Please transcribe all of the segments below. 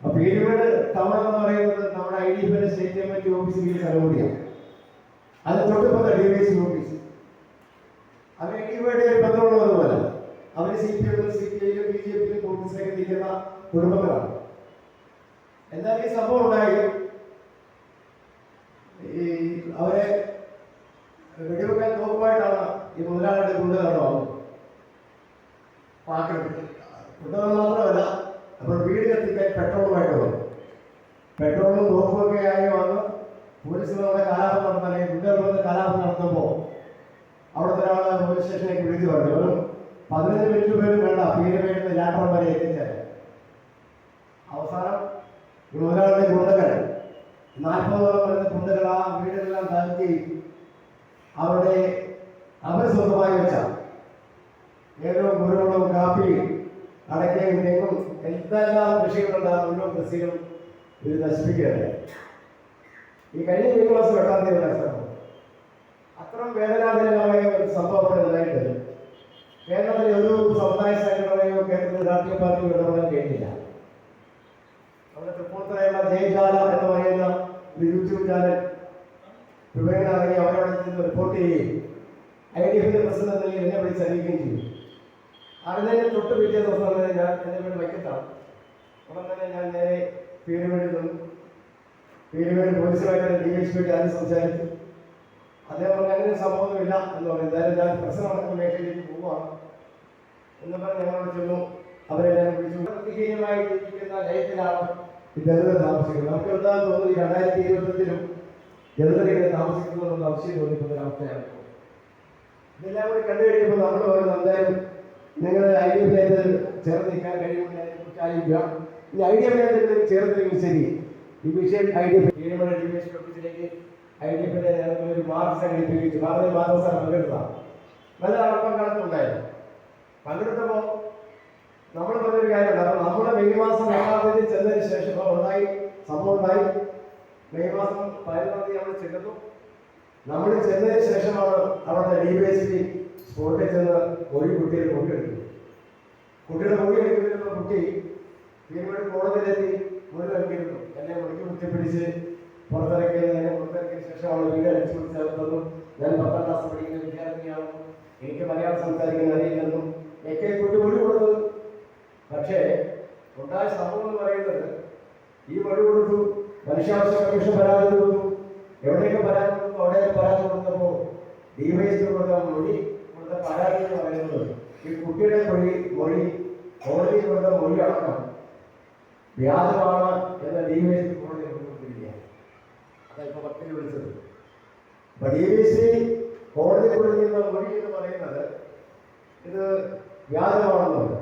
അപ്പൊ പീരുമേട് ടൗൺ എന്ന് പറയുന്നത് നമ്മുടെ IDFന്റെ സ്റ്റേറ്റ് കമ്മിറ്റി ഓഫീസിൽ ഈ സ്ഥലം കൂടിയാണ്. അത് തൊട്ടുപോലെ DVC ഓഫീസ്. അത് IDFയുടെ ഒരു ബന്ധമുള്ളതുപോലെ അവർ CPM, CPI, BJP ഓഫീസിലേക്ക് നിൽക്കുന്ന കുടുംബങ്ങളാണ്. എന്നാൽ ഈ സംഭവം ഉണ്ടായി ഈ അവരെ വെടിവെക്കാൻ നോക്കുമായിട്ടാണ് ഈ മുതലാളിയുടെ ഗുണ്ടകളോ ഗുണ്ടകൾ മാത്രമല്ല, അപ്പോൾ വീട് കത്തിക്കാൻ പെട്രോളുമായിട്ട് വന്നു. പെട്രോളും തോക്കുമൊക്കെ ആയി വന്ന് പോലീസുകളുടെ കലാപം നടത്താൻ ഗുണ്ടകളുടെ കലാപം നടത്തുമ്പോൾ അവിടുത്തെ ഒരാളെ പോലീസ് സ്റ്റേഷനിലേക്ക് വിളിച്ചു പറഞ്ഞു. ഒരു 15 മിനിറ്റ് പേരും വേണ്ട പീരുമേടിന് ലാറ്ററം വരെ എത്തിച്ചേരാൻ. അവസാനം മുതലാളിയുടെ ഗുണ്ടകൾ 40ഓളം വരുന്ന ഗുണ്ടകൾ ആ വീടുകളെല്ലാം താഴ്ത്തി അവരുടെ അവർ സ്വന്തമായി വെച്ച ഏതോ കുരുമുളകും കാപ്പിയും അടയ്ക്കയും തെങ്ങും എന്തെല്ലാം കൃഷികളുണ്ടാകും മുഴുവൻ കൃഷികളും ഇത് നശിപ്പിക്കുകയാണ്. ഈ കഴിഞ്ഞ 7 മാസം 8-ാം തീയതി സംഭവം. അത്രയും വേദനാജനകമായ ഒരു സംഭവം ഉണ്ടായിട്ട് കേരളത്തിലെ ഒരു സമുദായ സംഘടനയോ കേരളത്തിലെ രാഷ്ട്രീയ പാർട്ടിയോ ഇടപെടാൻ കഴിഞ്ഞില്ല. നമ്മുടെ തൃപ്പൂണിത്തുറയുള്ള ജയജാല എന്ന് പറയുന്ന ഒരു യൂട്യൂബ് ചാനൽ വിവരങ്ങളറിയി അവരോട് നിന്ന് റിപ്പോർട്ട് ചെയ്യുകയും IDFന്റെ പ്രസിഡന്റ് എന്നെ വിളിച്ച് അറിയിക്കുകയും ചെയ്തു. അതിനെ തൊട്ട് പിറ്റേ ദിവസം തന്നെ ഞാൻ എൻ്റെ വീട് വയ്ക്കത്താണ്. ഉടൻ തന്നെ ഞാൻ നേരെ പീരുമേടിൽ നിന്നു. പീരുമേട് പോലീസുമായിട്ട് DSP ആദ്യം സംസാരിച്ചു. അദ്ദേഹം പറഞ്ഞു അങ്ങനെ സംഭവമില്ല എന്ന് പറഞ്ഞു. എന്തായാലും ഞാൻ പ്രശ്നം നടക്കുന്ന മേഖലയിലേക്ക് പോവുകയാണ് എന്ന് പറഞ്ഞ് ഞങ്ങളോട് ചെന്നു. അവരെ ഞാൻ വിളിച്ചു. വൃത്തിഹീനമായി ജീവിക്കുന്ന ലയത്തിലാണ് ഈ ദളിതർ താമസിക്കുന്നത്. നമുക്ക് എന്താണെന്ന് തോന്നുന്നു 2025-ലും ദളിതരെ താമസിക്കുന്നതെന്നുള്ള ആവശ്യം തോന്നിക്കുന്ന ഒരവസ്ഥയാണ്. ഇതെല്ലാം കൂടി കണ്ടു കഴിയുമ്പോൾ നമ്മൾ പറയുന്നത് എന്തായാലും നിങ്ങൾ IDFിലേക്ക് ചേർന്ന് നിൽക്കാൻ കഴിയുമെന്ന് അതിനെക്കുറിച്ച് ആലോചിക്കുക. ഇനി IDFിലേക്ക് ചേർന്നില്ലെങ്കിൽ ശരി, ഈ വിഷയം IDF പീരുമേട് DVC ഓഫീസിലേക്ക് IDFിന്റെ ഒരു മാർച്ച് സംഘടിപ്പിച്ചു. വളരെ മാധവസാർ പങ്കെടുത്തതാണ്. നല്ല അടക്കം കണക്കുണ്ടായിരുന്നു. പങ്കെടുത്തപ്പോൾ നമ്മൾ പറഞ്ഞൊരു കാര്യമുണ്ട്. അപ്പോൾ നമ്മുടെ മെയ് മാസം 8-ാം തീയതി ചെന്നതിന് ശേഷം സംഭവം ഉണ്ടായി. മെയ് മാസം 11-ാം തീയതി നമ്മൾ ചെല്ലുന്നു. നമ്മൾ ചെന്നതിന് ശേഷമാണ് അവിടുത്തെ DVSP സ്പോട്ടിൽ ചെന്ന് ഒരു കുട്ടിയെ മൊഴിയെടുത്തു. കുട്ടിയുടെ മൊഴിയെടുക്കുന്നതിനുള്ള കുട്ടി പീരുമേട് കോടതിയിലെത്തി മൊഴി നൽകിയിരുന്നു. എന്നെ മുടിക്ക് കുത്തിപ്പിടിച്ച് പുറത്തിറക്കിയ ശേഷമാണ് വീട് അടിച്ചു പിടിച്ച് ചേർത്തതും ഞാൻ 10ാം ക്ലാസ് പഠിക്കുന്ന വിദ്യാർത്ഥിയാണെന്നും എനിക്ക് മലയാളം സംസാരിക്കുന്ന അറിയില്ലെന്നും ഒക്കെ കുട്ടി മൊഴി കൊടുത്തത്. പക്ഷേ ഉണ്ടായ സംഭവം എന്ന് പറയുന്നത് ഈ മൊഴി കൊടുത്തു, മനുഷ്യാവകാശ കമ്മീഷൻ പരാതി കൊടുത്തു, എവിടെയൊക്കെ പരാതി കൊടുത്തു അവിടെയൊക്കെ പരാതി കൊടുത്തപ്പോൾ DVSP കൊടുത്ത മൊഴി കൊടുത്ത പരാതി എന്ന് പറയുന്നത് ഈ കുട്ടിയുടെ മൊഴി കോടതി കൊടുത്ത മൊഴി അടക്കം വ്യാജമാണ് എന്ന DVSP കോടതി കൊടുത്തിരിക്കുകയാണ്. അതായിപ്പോൾ പത്തിൽ വിളിച്ചത്. അപ്പൊ DVSP കോടതി കൊടുക്കുന്ന മൊഴി എന്ന് പറയുന്നത് ഇത് വ്യാജമാണെന്നുള്ളത്.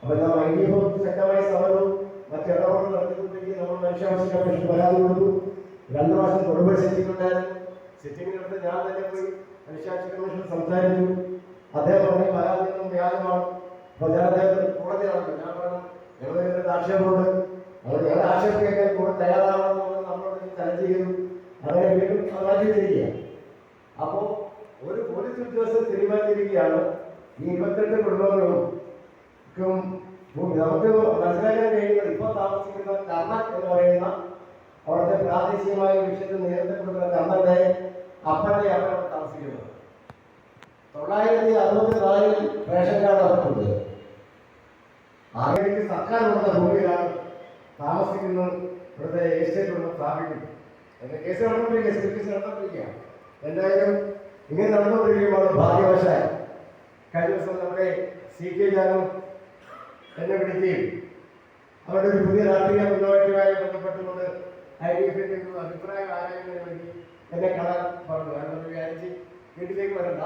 അപ്പൊ നാം IDF ശക്തമായ സമരവും മറ്റിടപാടുകൾ നടത്തിക്കൊണ്ടിരിക്കും. നമ്മൾ മനുഷ്യാവകാശ കമ്മീഷൻ പരാതി കൊടുത്തു. 2 പ്രാവശ്യം തൊടുപുഴ സിറ്റിംഗുണ്ടായിരുന്നു. സിറ്റിംഗിനടുത്ത് ഞാൻ തന്നെ പോയി മനുഷ്യാവകാശ കമ്മീഷൻ സംസാരിച്ചു. അദ്ദേഹം പറഞ്ഞ പരാതിയൊന്നും വ്യാജമാണ്. അപ്പോൾ ഞാൻ അദ്ദേഹത്തിന് കോടതി നടക്കും. ഞാൻ പറഞ്ഞു ഞങ്ങളുടെ ആക്ഷേപമുണ്ട്, അത് ഞങ്ങളുടെ ആക്ഷേപം കേൾക്കാൻ കൂടെ തയ്യാറാണെന്ന് നമ്മളോട് ചലഞ്ച് ചെയ്തു. അങ്ങനെ വീണ്ടും സമാധിച്ചിരിക്കുക. അപ്പോൾ ഒരു പോലീസ് ഉദ്യോഗസ്ഥർ തീരുമാനിച്ചിരിക്കുകയാണ് ഈ 22 കുടുംബങ്ങളും നമുക്ക് മനസ്സിലാക്കാൻ കഴിയുന്നത് ഇപ്പോൾ താമസിക്കുന്ന കർണൻ എന്ന് പറയുന്ന അവിടുത്തെ പ്രാദേശികമായ വിഷയത്തിൽ നേരത്തെ കൊടുക്കുന്ന കർണന്റെ അപ്പന്റെ അവിടെ താമസിക്കുന്നത്. 964 റേഷൻ കാർഡ് അവർക്കുണ്ട്. ആകെ സർക്കാർ കൊടുത്ത ഭൂമിയിലാണ് താമസിക്കുന്നത്. ഇവിടുത്തെ എസ്റ്റേറ്റ് കൊണ്ട് സ്ഥാപിക്കുന്നത്. കേസ് നടന്നുകൊണ്ടിരിക്കുക. എന്തായാലും ഇങ്ങനെ നടന്നുകൊണ്ടിരിക്കുമ്പോൾ ഭാഗ്യവശാൽ കഴിഞ്ഞ ദിവസം നമ്മുടെ CK ജാനും എന്നെ വിളിക്കുകയും അവരുടെ ഒരു പുതിയ രാഷ്ട്രീയ മുന്നോട്ടുമായി ബന്ധപ്പെട്ടുകൊണ്ട് IDFിന്റെ ഒരു അഭിപ്രായം ആരായുന്നതിന് വേണ്ടി എന്നെ കാണാൻ പറഞ്ഞു. കാരണം വിചാരിച്ച് വീട്ടിലേക്ക് വരണ്ട,